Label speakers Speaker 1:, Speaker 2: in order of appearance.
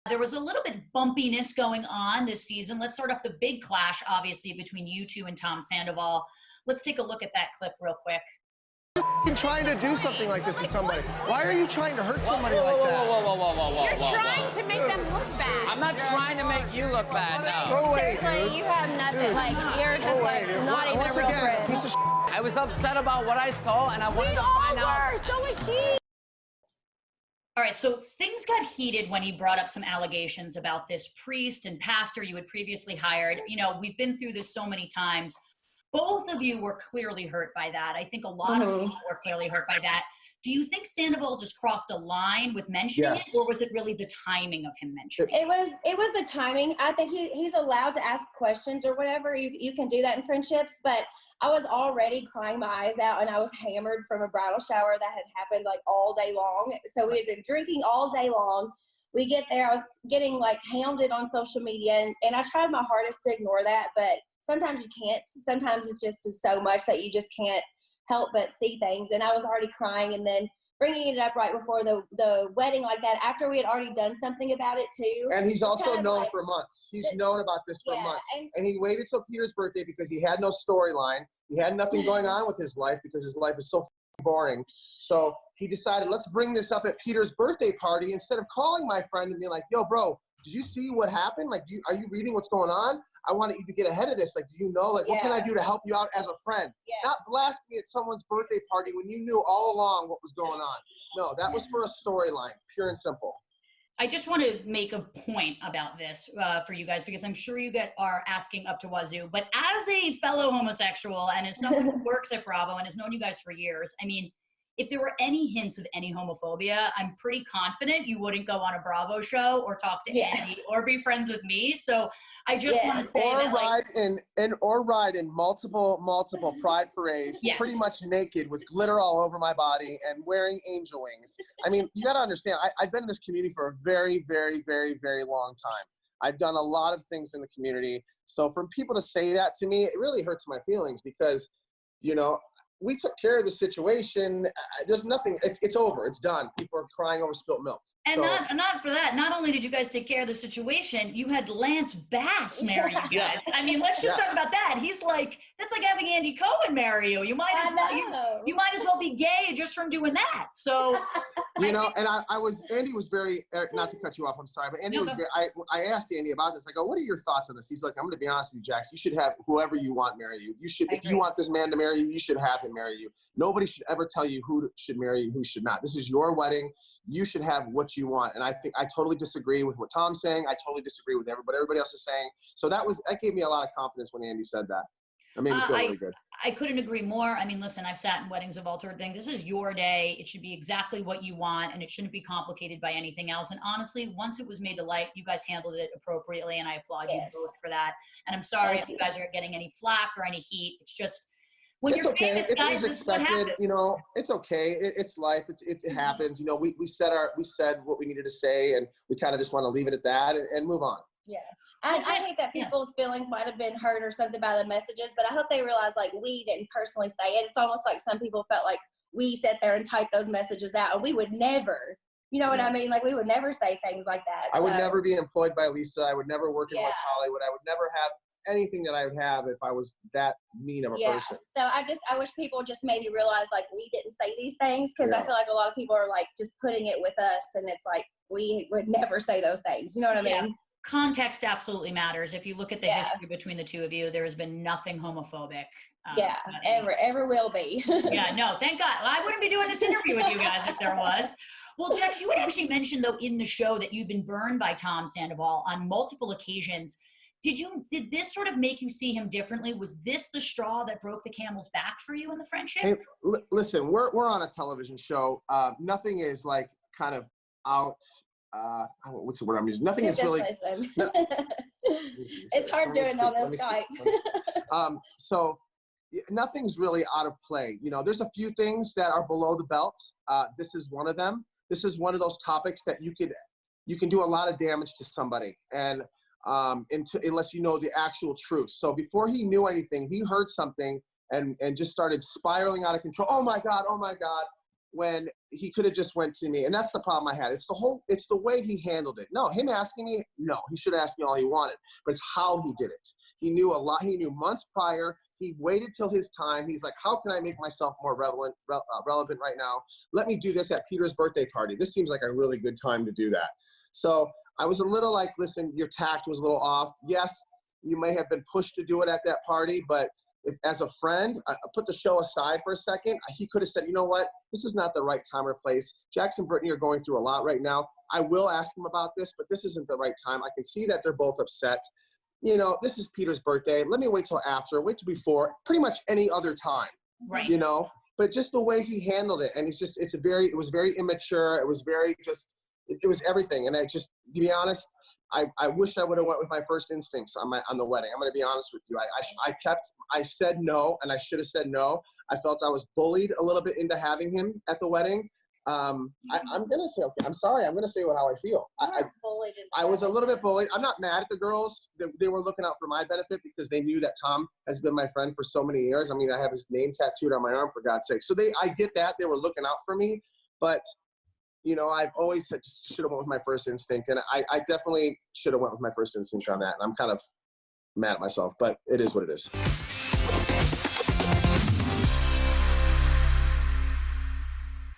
Speaker 1: There was a little bit bumpiness going on this season. Let's start off the big clash, obviously, between you two and Tom Sandoval. Let's take a look at that clip real quick.
Speaker 2: You're trying to do something like this to somebody. Why are you trying to hurt somebody like that?
Speaker 3: Whoa.
Speaker 4: You're trying to make them look bad.
Speaker 3: I'm not trying to make you look bad, no.
Speaker 2: Go away,
Speaker 5: Seriously,
Speaker 2: dude.
Speaker 5: you have nothing. Like, you're just like not even a
Speaker 2: Once
Speaker 5: real
Speaker 2: again,
Speaker 5: friend.
Speaker 2: piece of
Speaker 3: I was upset about what I saw, and I wanted to find out.
Speaker 4: So was she.
Speaker 1: All right, so things got heated when he brought up some allegations about this priest and pastor you had previously hired. You know, we've been through this so many times. Both of you were clearly hurt by that. I think a lot of people were clearly hurt by that. Do you think Sandoval just crossed a line with mentioning it, or was it really the timing of him mentioning it?
Speaker 5: It was the timing. I think he's allowed to ask questions or whatever. You can do that in friendships, but I was already crying my eyes out, and I was hammered from a bridal shower that had happened like all day long. So we had been drinking all day long. We get there, I was getting like hounded on social media, and I tried my hardest to ignore that, but sometimes you can't. Sometimes it's just so much that you just can't help but see things. And I was already crying, and then bringing it up right before the wedding like that, after we had already done something about it too.
Speaker 2: And he's also known for months. He's known about this for months. And he waited till Peter's birthday because he had no storyline. He had nothing going on with his life because his life is so boring. So he decided, let's bring this up at Peter's birthday party instead of calling my friend and being like, yo, bro, did you see what happened? Like, are you reading what's going on? I wanted you to get ahead of this. Like, do you know, like, what can I do to help you out as a friend? Not blast me at someone's birthday party when you knew all along what was going on. No, that was for a storyline, pure and simple.
Speaker 1: I just want to make a point about this for you guys, because I'm sure you are asking up to wazoo. But as a fellow homosexual and as someone who works at Bravo and has known you guys for years, I mean, if there were any hints of any homophobia, I'm pretty confident you wouldn't go on a Bravo show or talk to Andy or be friends with me. So I just want to say that,
Speaker 2: or ride in multiple pride parades, pretty much naked with glitter all over my body and wearing angel wings. I mean, you got to understand, I've been in this community for a very, very, very, very long time. I've done a lot of things in the community. So for people to say that to me, it really hurts my feelings because, you know, we took care of the situation. There's nothing, it's over, it's done. People are crying over spilt milk.
Speaker 1: And not for that. Not only did you guys take care of the situation, you had Lance Bass marry you guys. I mean, let's just talk about that. He's like, that's like having Andy Cohen marry you. You might as well be gay just from doing that. So,
Speaker 2: you know, and Andy was very, not to cut you off, I'm sorry, but Andy was very, I asked Andy about this. I go, what are your thoughts on this? He's like, I'm going to be honest with you, Jax. You should have whoever you want marry you. You should, if you want this man to marry you, you should have him marry you. Nobody should ever tell you who should marry you, who should not. This is your wedding. You should have what you want. And I think I totally disagree with what Tom's saying. I totally disagree with everybody else is saying. So that gave me a lot of confidence when Andy said that. It made me feel really good.
Speaker 1: I couldn't agree more. I mean, listen, I've sat in weddings of all sort of things. This is your day. It should be exactly what you want, and it shouldn't be complicated by anything else. And honestly, once it was made to light, you guys handled it appropriately, and I applaud you both for that. And I'm sorry if you guys are getting any flack or any heat. It's just, when you're famous, guys, this is what happens.
Speaker 2: You know, it's okay. It's life. It happens. You know, we said what we needed to say, and we kind of just want to leave it at that and move on.
Speaker 5: Yeah. I hate that people's feelings might have been hurt or something by the messages, but I hope they realize, like, we didn't personally say it. It's almost like some people felt like we sat there and typed those messages out, and we would never, you know what I mean? Like, we would never say things like that.
Speaker 2: I would never be employed by Lisa. I would never work in West Hollywood. I would never have anything that I would have if I was that mean of a person.
Speaker 5: So I wish people just maybe realize, like, we didn't say these things, because I feel like a lot of people are, like, just putting it with us, and it's like, we would never say those things. You know what I mean?
Speaker 1: Context absolutely matters. If you look at the history between the two of you, there has been nothing homophobic.
Speaker 5: Ever will be.
Speaker 1: No, thank God. I wouldn't be doing this interview with you guys if there was. Well, Jeff, you had actually mentioned, though, in the show that you'd been burned by Tom Sandoval on multiple occasions. Did this sort of make you see him differently? Was this the straw that broke the camel's back for you in the friendship?
Speaker 2: Hey, listen, we're on a television show. Nothing is like kind of out. What's the word I'm using? Nothing is really.
Speaker 5: It's hard doing on this Skype.
Speaker 2: So nothing's really out of play. You know, there's a few things that are below the belt. This is one of them. This is one of those topics that you can do a lot of damage to somebody, and unless you know the actual truth. So before he knew anything, he heard something and just started spiraling out of control. Oh my God. when he could have just went to me. And that's the problem I had. It's the way he handled it. No, him asking me, no, he should have asked me all he wanted, but it's how he did it. He knew a lot. He knew months prior. He waited till his time. He's like, how can I make myself more relevant right now? Let me do this at Peter's birthday party. This seems like a really good time to do that. So I was a little like, listen, your tact was a little off. Yes, you may have been pushed to do it at that party, but if, as a friend, I put the show aside for a second. He could have said, you know what? This is not the right time or place. Jackson and Brittany are going through a lot right now. I will ask them about this, but this isn't the right time. I can see that they're both upset. You know, this is Peter's birthday. Let me wait till after, wait till before, pretty much any other time.
Speaker 1: Right.
Speaker 2: You know, but just the way he handled it. And it was very immature. It was very just, it was everything. And I just, to be honest, I wish I would have went with my first instincts on the wedding. I'm going to be honest with you. I said no, and I should have said no. I felt I was bullied a little bit into having him at the wedding. I'm going to say, okay, I'm sorry. I'm going to say how I feel. I was a little bit bullied. I'm not mad at the girls. They were looking out for my benefit because they knew that Tom has been my friend for so many years. I mean, I have his name tattooed on my arm, for God's sake. So I get that. They were looking out for me, but you know, I've always said just should have went with my first instinct. And I definitely should have went with my first instinct on that. And I'm kind of mad at myself, but it is what it is.